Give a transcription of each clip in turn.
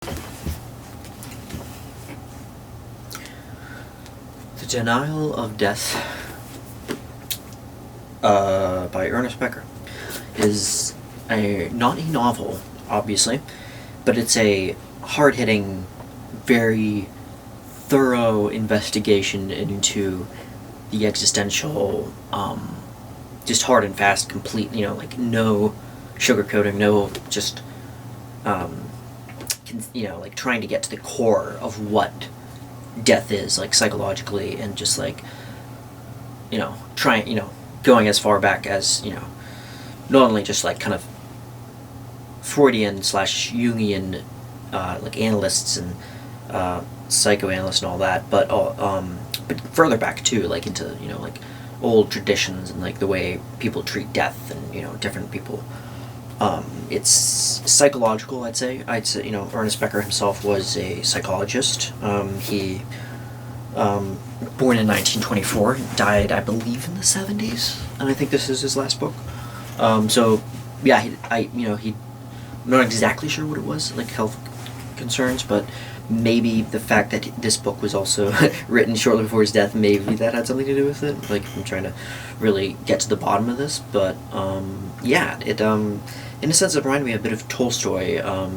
The Denial of Death by Ernest Becker is not a novel, obviously, but it's a hard-hitting, very thorough investigation into the existential, just hard and fast, complete, no sugarcoating, no just, trying to get to the core of what death is, psychologically, and just, going as far back as, not only just, kind of Freudian / Jungian, analysts and, psychoanalysts and all that, but further back, too, into, old traditions and, the way people treat death and, different people. It's psychological, I'd say, Ernest Becker himself was a psychologist. He, born in 1924, died, I believe, in the 70s, and I think this is his last book. I'm not exactly sure what it was, health concerns, but maybe the fact that this book was also written shortly before his death, maybe that had something to do with it. I'm trying to really get to the bottom of this, but, it, in a sense, it reminded me a bit of Tolstoy. I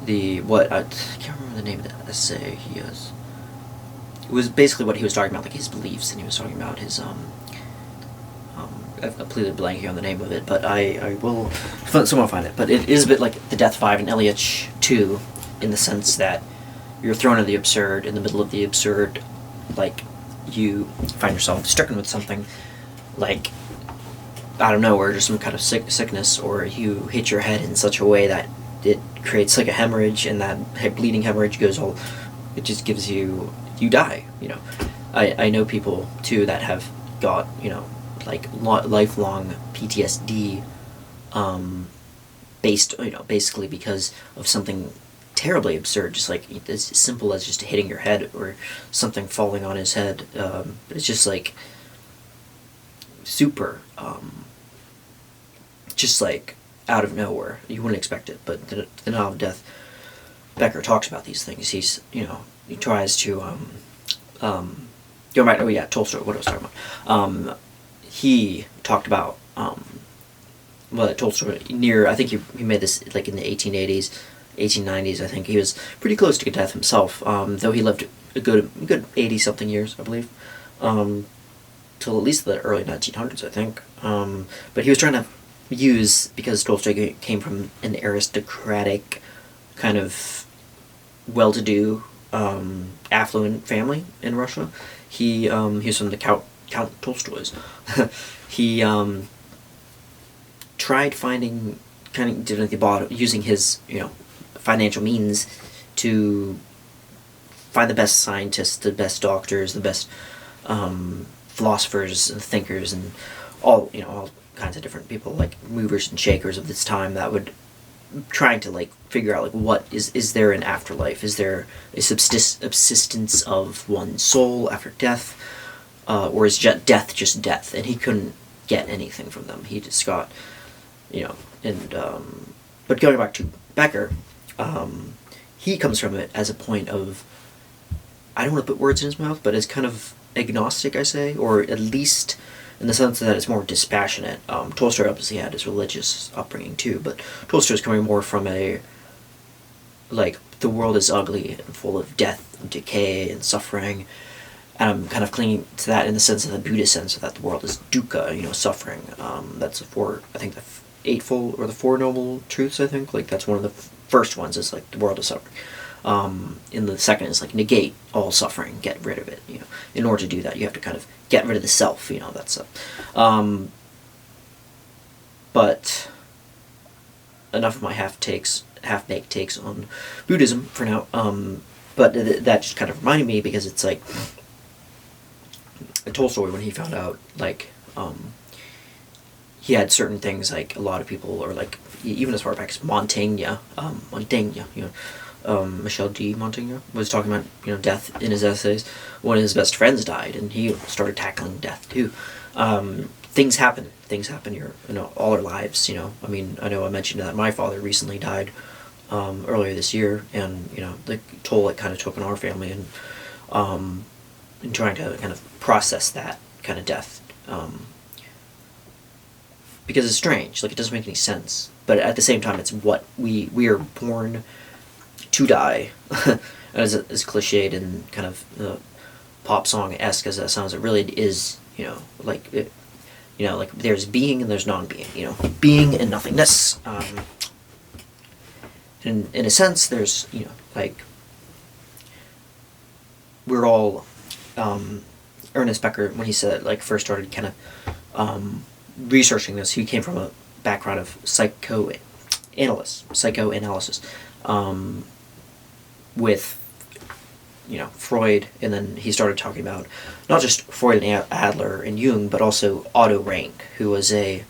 can't remember the name of the essay he has. It was basically what he was talking about, his beliefs, and he was talking about his, I've completely blank here on the name of it, but I will someone find it. But it is a bit like The Death 5 and Ilyich 2, in the sense that you're thrown into the absurd, in the middle of the absurd, you find yourself stricken with something, out of nowhere, just some kind of sickness, or you hit your head in such a way that it creates a hemorrhage, and that bleeding hemorrhage it just gives you die, I know people, too, that have got, lifelong PTSD, basically because of something terribly absurd, just as simple as just hitting your head, or something falling on his head. It's just super, just out of nowhere. You wouldn't expect it, but the Denial of Death, Becker talks about these things. He's, he tries to, go back, Tolstoy, what I was talking about. He talked about, Tolstoy, I think he made this, in the 1880s, 1890s, I think. He was pretty close to death himself, though he lived a good 80-something years, I believe, till at least the early 1900s, I think. But he was trying to use, because Tolstoy came from an aristocratic, kind of well-to-do, affluent family in Russia. He was from the Count Tolstoys. He tried finding, using his, financial means to find the best scientists, the best doctors, the best philosophers and thinkers, and all kinds of different people, movers and shakers of this time, that would trying to figure out what is there an afterlife? Is there a subsistence of one's soul after death, or is death just death? And he couldn't get anything from them. He just got, but going back to Becker, he comes from it as a point of, I don't want to put words in his mouth, but as kind of agnostic, I say, or at least in the sense that it's more dispassionate. Tolstoy obviously had his religious upbringing too, but Tolstoy's coming more from a, the world is ugly and full of death and decay and suffering, and I'm kind of clinging to that in the sense of the Buddhist sense, that the world is dukkha, suffering. That's the Eightfold, or the Four Noble Truths, I think. That's one of the first ones, is the world is suffering. In the second is negate all suffering, get rid of it. In order to do that, you have to kind of get rid of the self. That's but enough of my half-baked takes on Buddhism for now. But that just kind of reminded me, because it's Tolstoy, when he found out he had certain things, a lot of people, or even as far back as Montaigne, Michel de Montaigne was talking about, death in his essays. One of his best friends died, and he started tackling death too. Things happen. Things happen all our lives. I know I mentioned that my father recently died earlier this year, and the toll it kind of took on our family, and trying to kind of process that kind of death, because it's strange. Like, it doesn't make any sense, but at the same time, it's what we are born to die. as cliched and kind of pop song-esque as that sounds, it really is. Like it, like there's being and there's non-being. Being and nothingness. In a sense, there's like we're all. Ernest Becker, when he said, like, first started kind of researching this, he came from a background of psychoanalysis, with Freud, and then he started talking about not just Freud and Adler and Jung, but also Otto Rank, who was a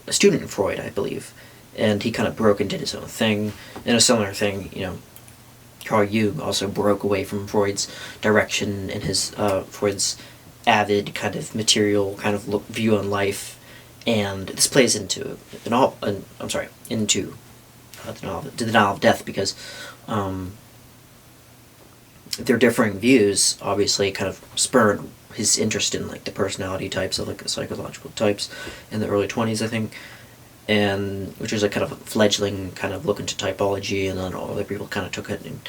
student of Freud, I believe, and he kind of broke and did his own thing. And a similar thing, Carl Jung also broke away from Freud's direction and his Freud's avid kind of material kind of view on life, and this plays into the novel. Into the denial of death, because their differing views obviously kind of spurred his interest in, like, the personality types of, like, the psychological types in the early 20s, I think, and which was a kind of fledgling kind of look into typology, and then all other people kind of took it and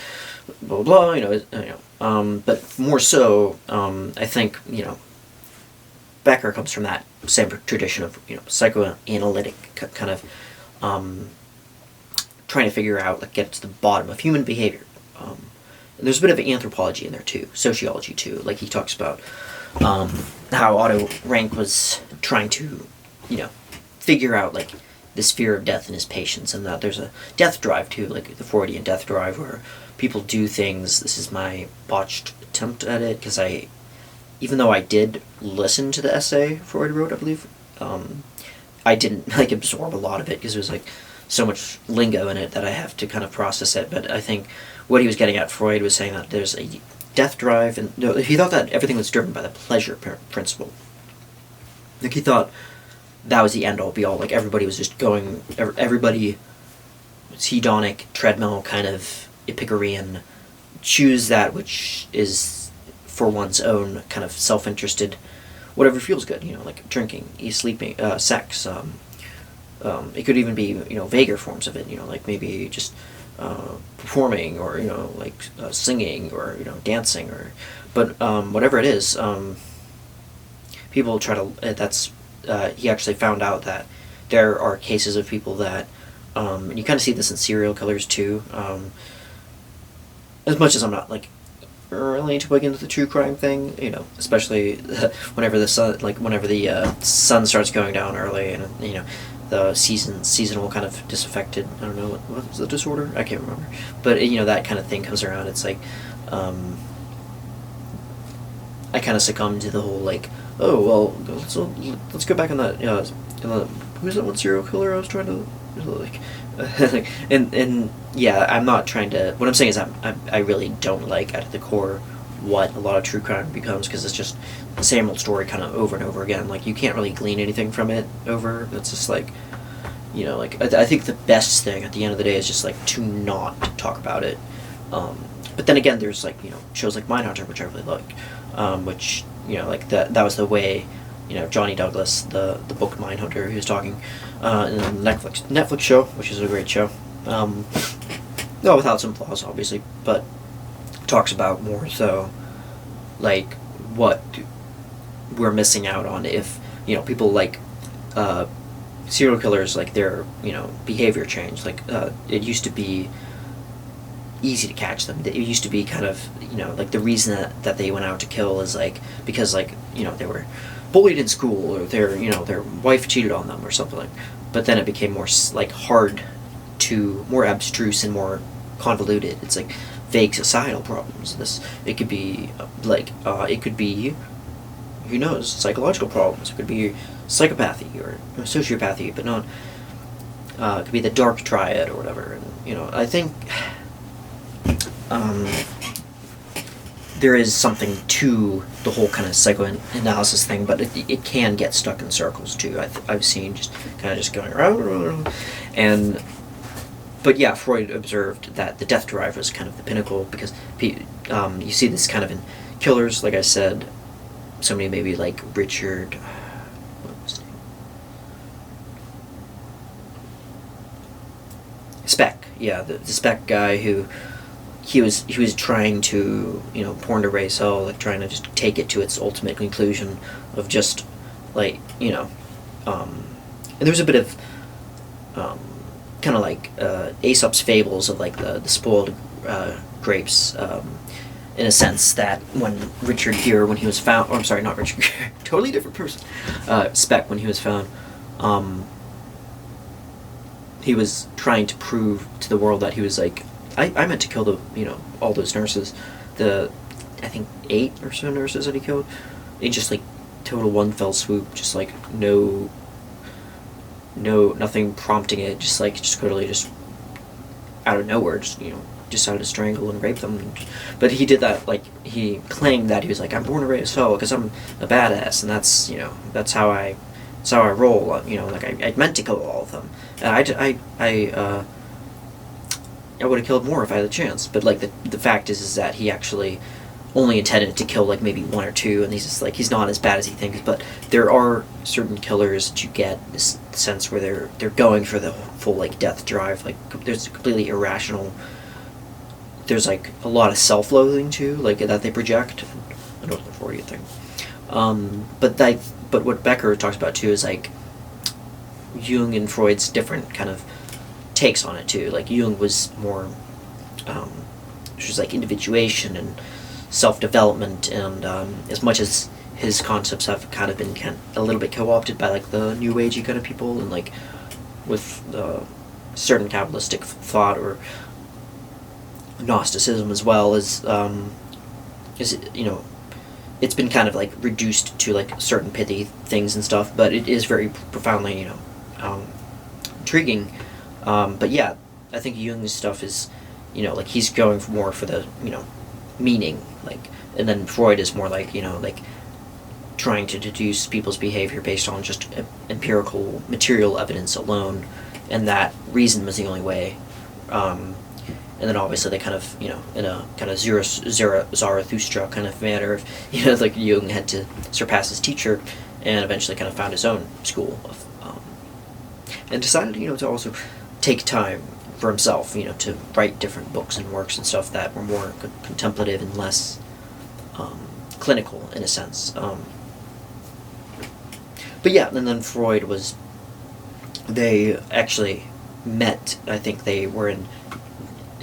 blah blah blah, but more so, I think Becker comes from that same tradition of psychoanalytic kind of trying to figure out, like, get to the bottom of human behavior, and there's a bit of anthropology in there too, sociology too. Like, he talks about how Otto Rank was trying to figure out, like, this fear of death in his patients, and that there's a death drive too, like the Freudian death drive, where people do things. This is my botched attempt at it, because even though I did listen to the essay Freud wrote, I believe, I didn't, like, absorb a lot of it, because it was, like, so much lingo in it that I have to kind of process it. But I think what he was getting at, Freud was saying that there's a death drive, and he thought that everything was driven by the pleasure principle. Like, he thought that was the end-all, be-all. Like, everybody was just going, everybody was hedonic, treadmill, kind of Epicurean, choose that which is for one's own kind of self-interested, whatever feels good, like drinking, sleeping, sex, it could even be, vaguer forms of it, like maybe just performing, or, like singing, or, dancing, but whatever it is, people try to, he actually found out that there are cases of people that, and you kind of see this in serial killers too, as much as I'm not, like, really into into the true crime thing, especially whenever the sun starts going down early, and the seasonal kind of disaffected, I don't know, what's the disorder? I can't remember. But, that kind of thing comes around. It's like, I kind of succumb to the whole, like, oh, well, let's go back on that, who's that one serial killer I was trying to, like, and yeah, I'm not trying to, what I'm saying is I really don't like, at the core, what a lot of true crime becomes, because it's just the same old story kind of over and over again. Like, you can't really glean anything from it it's just like, like, I think the best thing at the end of the day is just, like, to not talk about it, but then again, there's, like, shows like Mindhunter, which I really like, which, like, that was the way, Johnny Douglas, the book Mindhunter, he was talking in the Netflix show, which is a great show, no, without some flaws, obviously, but talks about more so, like, what we're missing out on if, people, like, serial killers, like, their, behavior change. Like, it used to be easy to catch them. It used to be kind of, like, the reason that they went out to kill is, like, because, like, they were bullied in school, or their wife cheated on them or something. But then it became more, like, more abstruse and more convoluted. It's like vague societal problems. It could be who knows, psychological problems. It could be psychopathy or sociopathy, but not. It could be the dark triad or whatever. And I think there is something to the whole kind of psychoanalysis thing, but it can get stuck in circles too. I've seen just kind of just going around, and but yeah, Freud observed that the death drive was kind of the pinnacle, because you see this kind of in killers, like I said, somebody maybe like Richard, what was his name? Speck, yeah, the Speck guy, who he was trying to, porn to raise hell, like trying to just take it to its ultimate conclusion of just like, and there's a bit of kind of like Aesop's fables of like the spoiled grapes, in a sense, that when Richard Gere, when he was found, I'm sorry, not Richard Gere, totally different person, Speck, when he was found, he was trying to prove to the world that he was like, I meant to kill all those nurses, I think 8 or so nurses that he killed, in just like total one fell swoop, just like nothing prompting it, just totally just out of nowhere, just decided to strangle and rape them. But he did that, like, he claimed that he was like, I'm born to raise hell because I'm a badass, and that's how I roll. Like I meant to kill all of them. And I would have killed more if I had the chance. But like the fact is that he actually only intended to kill like maybe 1 or 2, and he's not as bad as he thinks. But there are certain killers that you get this sense where they're going for the full like death drive. Like there's completely irrational. There's like a lot of self-loathing too, like that they project. I don't know what you think. But what Becker talks about too is like Jung and Freud's different kind of takes on it too. Like Jung was more, which was like individuation and self-development, and as much as his concepts have kind of been a little bit co-opted by like the New Agey kind of people, and like with certain Kabbalistic thought or Gnosticism as well, as it's been kind of like reduced to like certain pithy things and stuff, but it is very profoundly intriguing. But yeah, I think Jung's stuff is like he's going more for the meaning, like, and then Freud is more like like trying to deduce people's behavior based on just empirical material evidence alone, and that reason was the only way. And then obviously they kind of, in a kind of Zarathustra kind of manner, like Jung had to surpass his teacher, and eventually kind of found his own school of, and decided, to also take time for himself, to write different books and works and stuff that were more contemplative and less clinical in a sense. But yeah, and then Freud they actually met, I think they were in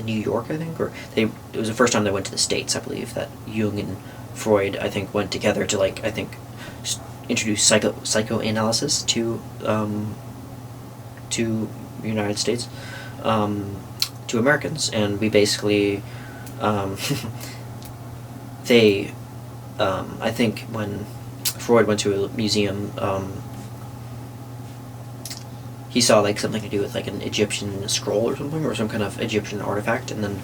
New York, I think, or it was the first time they went to the States, I believe, that Jung and Freud, I think, went together to, like, I think, introduce psychoanalysis to the United States, to Americans, and we basically, I think when Freud went to a museum, he saw like something to do with like an Egyptian scroll or something, or some kind of Egyptian artifact, and then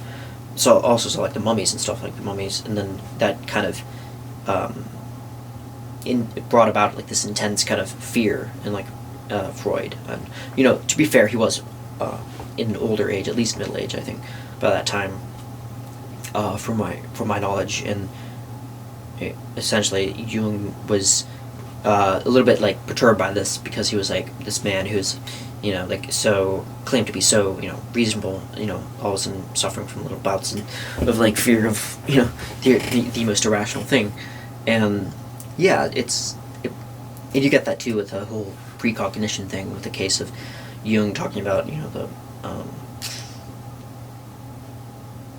also saw like the mummies and stuff, like the mummies, and then that kind of it brought about like this intense kind of fear in like Freud. And to be fair, he was in an older age, at least middle age, I think, by that time, from my knowledge, and essentially Jung was a little bit like perturbed by this, because he was like this man who's like so claimed to be so reasonable, all of a sudden suffering from little bouts of like fear of the most irrational thing. And yeah, and you get that too with the whole precognition thing, with the case of Jung talking about the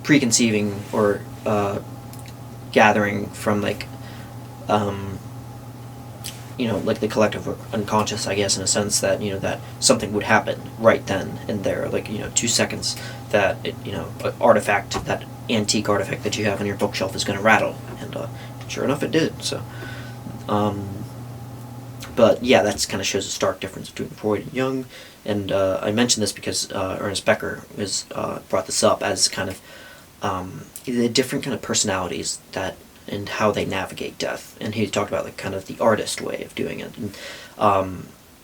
preconceiving or gathering from like like the collective unconscious, I guess, in a sense, that that something would happen right then and there, like 2 seconds, that an artifact, that antique artifact that you have on your bookshelf is going to rattle, and sure enough, it did. So, but yeah, that kind of shows a stark difference between Freud and Jung, and I mentioned this because Ernest Becker brought this up as kind of the different kind of personalities that, and how they navigate death, and he talked about like kind of the artist way of doing it, and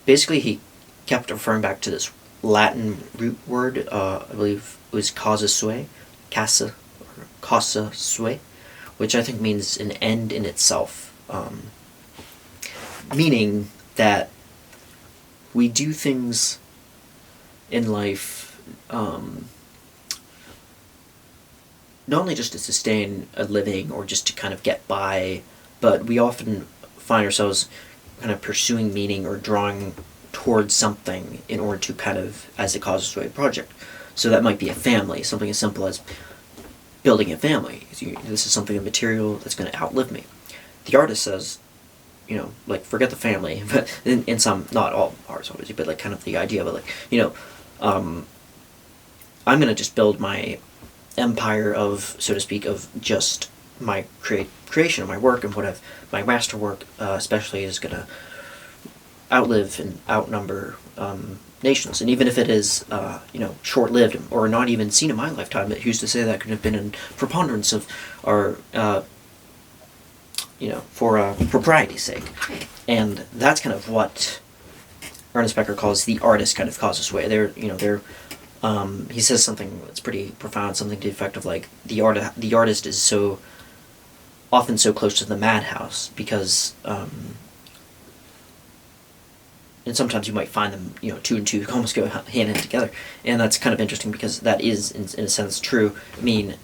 basically he kept referring back to this Latin root word, I believe it was causa sui, casa, or causa sui, which I think means an end in itself. Meaning that we do things in life, not only just to sustain a living or just to kind of get by, but we often find ourselves kind of pursuing meaning or drawing towards something in order to kind of, as it causes to a project. So that might be a family, something as simple as building a family. This is something, a material that's going to outlive me. The artist says, like, forget the family, but in some, not all artists obviously, but like kind of the idea of it, like, I'm going to just build my empire of, so to speak, of just my creation of my work, and my masterwork, especially, is going to outlive and outnumber nations. And even if it is, short-lived or not even seen in my lifetime, but who's to say that could have been in preponderance of our, for propriety's sake. And that's kind of what Ernest Becker calls the artist kind of causes sway. He says something that's pretty profound, something to the effect of like the artist is so often so close to the madhouse because, and sometimes you might find them, two and two almost go hand in hand together, and that's kind of interesting because that is in a sense true. I mean,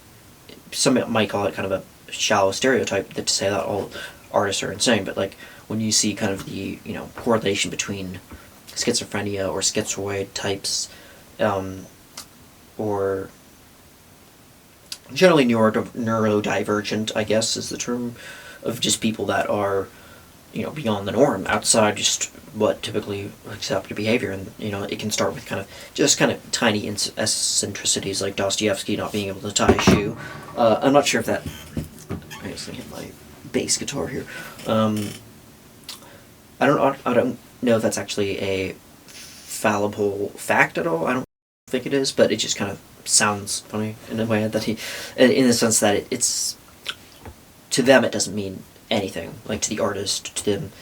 some might call it kind of a shallow stereotype to say that all artists are insane, but like when you see kind of the correlation between schizophrenia or schizoid types, or generally neurodivergent, I guess is the term, of just people that are beyond the norm, outside just what typically accepted behavior, and it can start with kind of tiny eccentricities like Dostoevsky not being able to tie a shoe. I'm not sure if that. I guess I hit my bass guitar here. I don't know if that's actually a fallible fact at all. I don't think it is, but it just kind of sounds funny in a way that in the sense that it's to them it doesn't mean anything. Like to the artist, to them,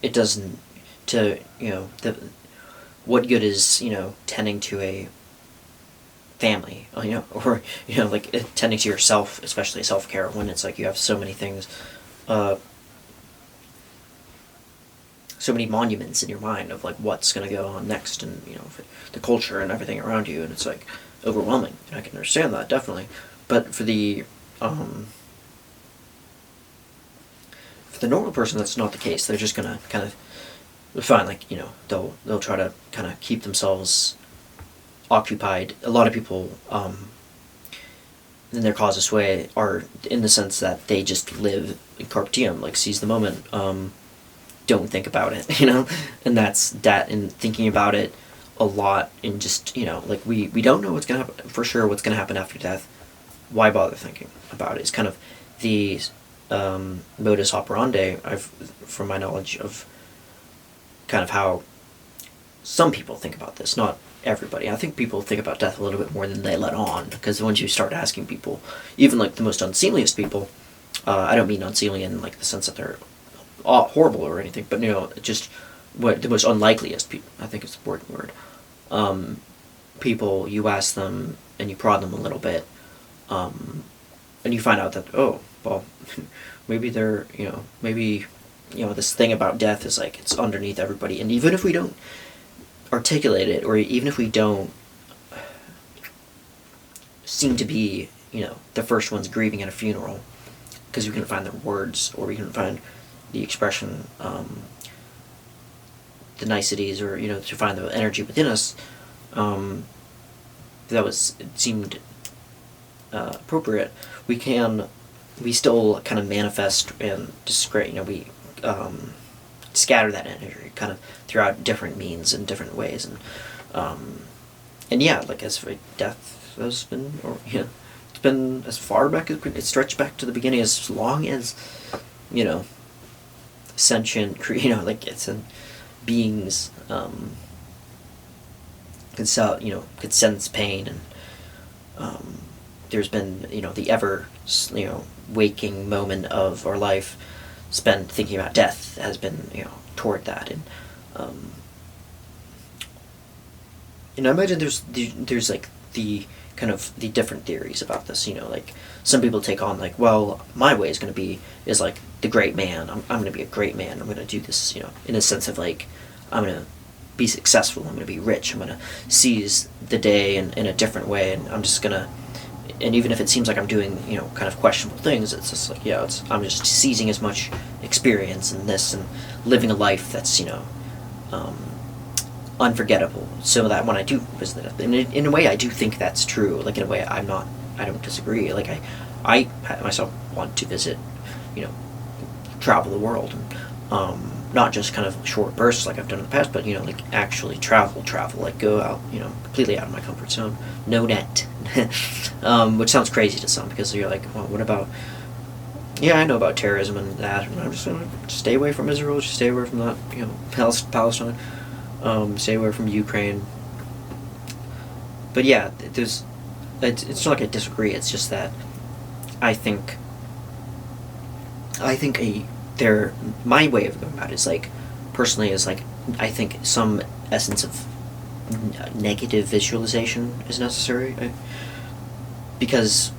it doesn't. To what good is tending to a family, or like tending to yourself, especially self-care, when it's like you have so many things, so many monuments in your mind of like what's going to go on next, and the culture and everything around you, and it's like overwhelming, and I can understand that definitely. But for the normal person, that's not the case. They're just gonna kind of find like they'll try to kind of keep themselves occupied. A lot of people in their causa sway are in the sense that they just live in carpe diem, like seize the moment, don't think about it, and that's that, and thinking about it a lot, and just like we don't know what's gonna happen for sure, what's gonna happen after death. Why bother thinking about it? It's kind of the modus operandi, from my knowledge of kind of how some people think about this, not everybody. I think people think about death a little bit more than they let on, because once you start asking people, even like the most unseemliest people, I don't mean unseemly in like the sense that they're horrible or anything, but just what the most unlikeliest people, I think it's the word, people, you ask them and you prod them a little bit, and you find out that, oh, well, maybe they're, maybe, this thing about death is like, it's underneath everybody. And even if we don't articulate it, or even if we don't seem to be, the first ones grieving at a funeral, because we couldn't find the words, or we couldn't find the expression, the niceties, or, to find the energy within us, it seemed appropriate, we still kind of manifest and we scatter that energy kind of throughout different means and different ways, and yeah, like as for death has been, it's been as far back as it stretched back to the beginning, as long as sentient like it's in beings could sense pain, and there's been the ever waking moment of our life spent thinking about death has been toward that, and I imagine there's like the kind of the different theories about this. Like some people take on like, well, my way is like the great man. I'm going to be a great man. I'm going to do this. In a sense of like, I'm going to be successful. I'm going to be rich. I'm going to seize the day in a different way, and I'm just going to. And even if it seems like I'm doing, kind of questionable things, it's just like, I'm just seizing as much experience in this and living a life that's, um, unforgettable, so that when I do visit it, in a way I do think that's true. Like in a way I don't disagree. Like I myself want to visit, you know, travel the world, and not just kind of short bursts like I've done in the past, but like actually travel, like go out, completely out of my comfort zone, no net, which sounds crazy to some because you're like, well, what about? Yeah, I know about terrorism and that, and I'm just gonna stay away from Israel, just stay away from that, Palestine, stay away from Ukraine. But yeah, it's not like I disagree. It's just that I think my way of going about it is like, personally, is like, I think some essence of negative visualization is necessary, because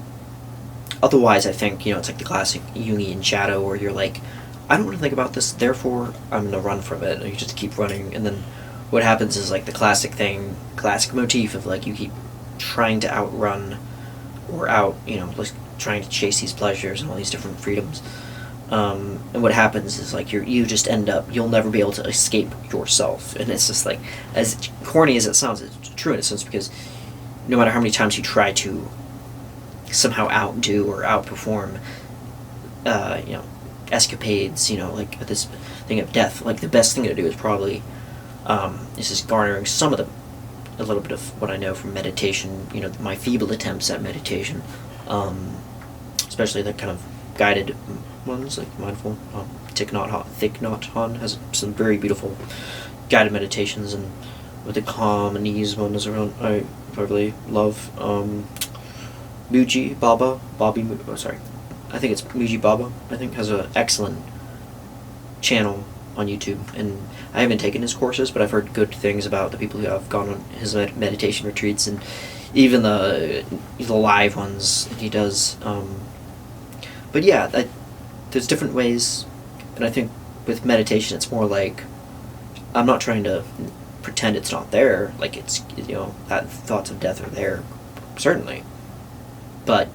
otherwise I think it's like the classic Jungian shadow where you're like, I don't want to think about this, therefore I'm gonna run from it, and you just keep running, and then what happens is like the classic motif of like you keep trying to outrun or like trying to chase these pleasures and all these different freedoms. And what happens is like you just end up, you'll never be able to escape yourself, and it's just like, as corny as it sounds, it's true in a sense, because no matter how many times you try to somehow outdo or outperform, escapades, like this thing of death, like the best thing to do is probably is just garnering a little bit of what I know from meditation, my feeble attempts at meditation, especially the kind of guided ones like mindful. Thich Nhat Hanh has some very beautiful guided meditations, and with the calm and ease one is around. I really love Muji Baba, I think it's Muji Baba. I think has an excellent channel on YouTube, and I haven't taken his courses, but I've heard good things about the people who have gone on his meditation retreats, and even the live ones that he does. But yeah, there's different ways, and I think with meditation it's more like, I'm not trying to pretend it's not there, like it's, that thoughts of death are there, certainly, but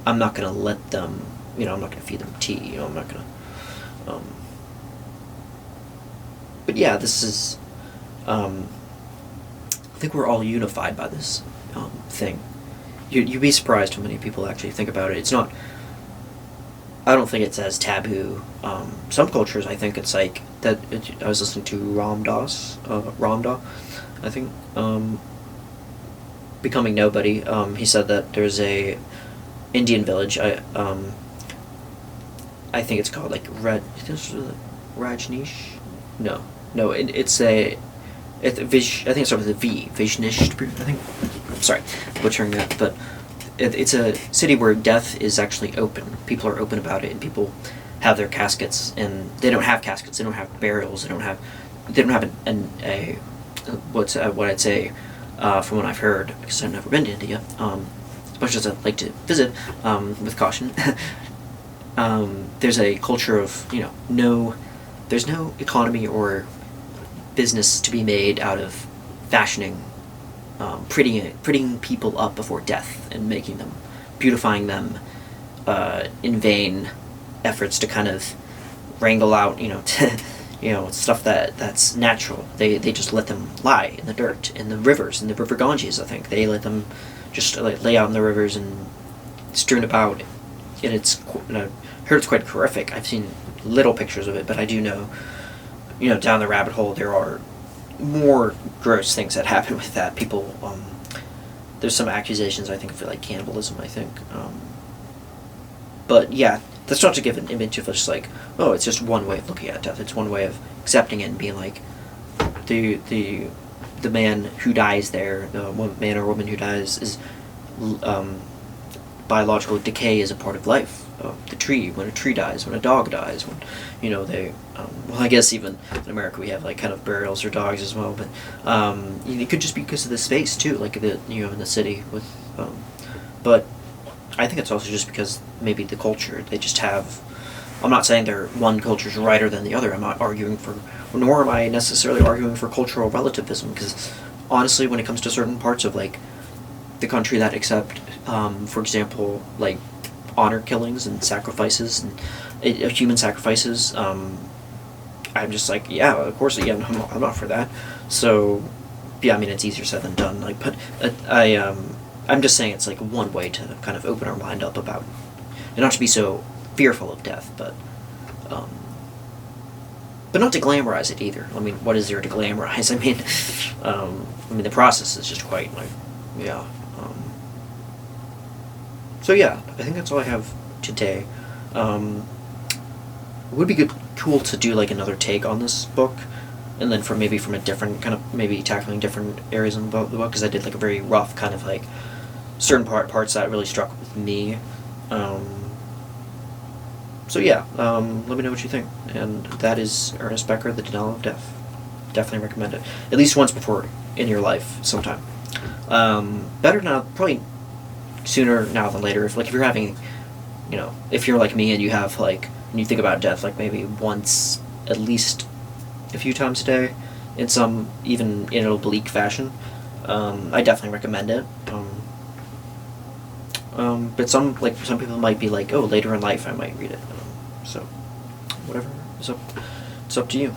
I'm not going to let them, I'm not going to feed them tea, I'm not going to, but yeah, this is, I think we're all unified by this thing. You'd be surprised how many people actually think about it. It's not, I don't think it's as taboo. Some cultures, I think it's like that. I was listening to Ramda, I think, Becoming Nobody. He said that there's a Indian village. I think it's called like Rajneesh. No, it's a. I think it starts with a V. Vishnish. I think. I'm sorry, butchering that, but it's a city where death is actually open. People are open about it, and people have their caskets, and they don't have caskets. They don't have burials. They don't have what I'd say, from what I've heard, because I've never been to India, as much as I'd like to visit, with caution. There's a culture of there's no economy or business to be made out of fashioning, prettying people up before death and making them, beautifying them, in vain efforts to kind of wrangle out, stuff that's natural. They just let them lie in the dirt, in the rivers, in the river Ganges. I think they let them just like lay out in the rivers and strewn about, and I heard it's quite horrific. I've seen little pictures of it, but I do know, down the rabbit hole there are more gross things that happen with that. People, there's some accusations, I think, for like cannibalism, I think. But yeah, that's not to give an image of just like, oh, it's just one way of looking at death. It's one way of accepting it and being like, the man who dies there, the man or woman who dies is, biological decay is a part of life. the tree, when a tree dies, when a dog dies, when, they, well, I guess even in America we have like kind of burials for dogs as well, but it could just be because of the space too, like in the city with, but I think it's also just because maybe the culture they just have. I'm not saying one culture's righter than the other. I'm not arguing for, nor am I necessarily arguing for cultural relativism, because honestly, when it comes to certain parts of like the country that accept, for example, like honor killings and sacrifices and human sacrifices, I'm just like, yeah, of course, yeah, I'm not for that. So, yeah, I mean, it's easier said than done. Like, but I'm just saying it's like one way to kind of open our mind up about, and not to be so fearful of death, um, but not to glamorize it either. I mean, what is there to glamorize? I mean, the process is just quite like, yeah. So yeah, I think that's all I have today. It would be cool to do like another take on this book, and then from a different kind of maybe tackling different areas of the book, because I did like a very rough kind of like certain parts that really struck with me. So yeah, let me know what you think. And that is Ernest Becker, The Denial of Death. Definitely recommend it. At least once before in your life, sometime. Better now, probably sooner now than later. If you're having, if you're like me and you have like, when you think about death, like maybe once, at least a few times a day, in some, even in an oblique fashion, I definitely recommend it. But some people might be like, oh, later in life I might read it. So, whatever. It's up to you.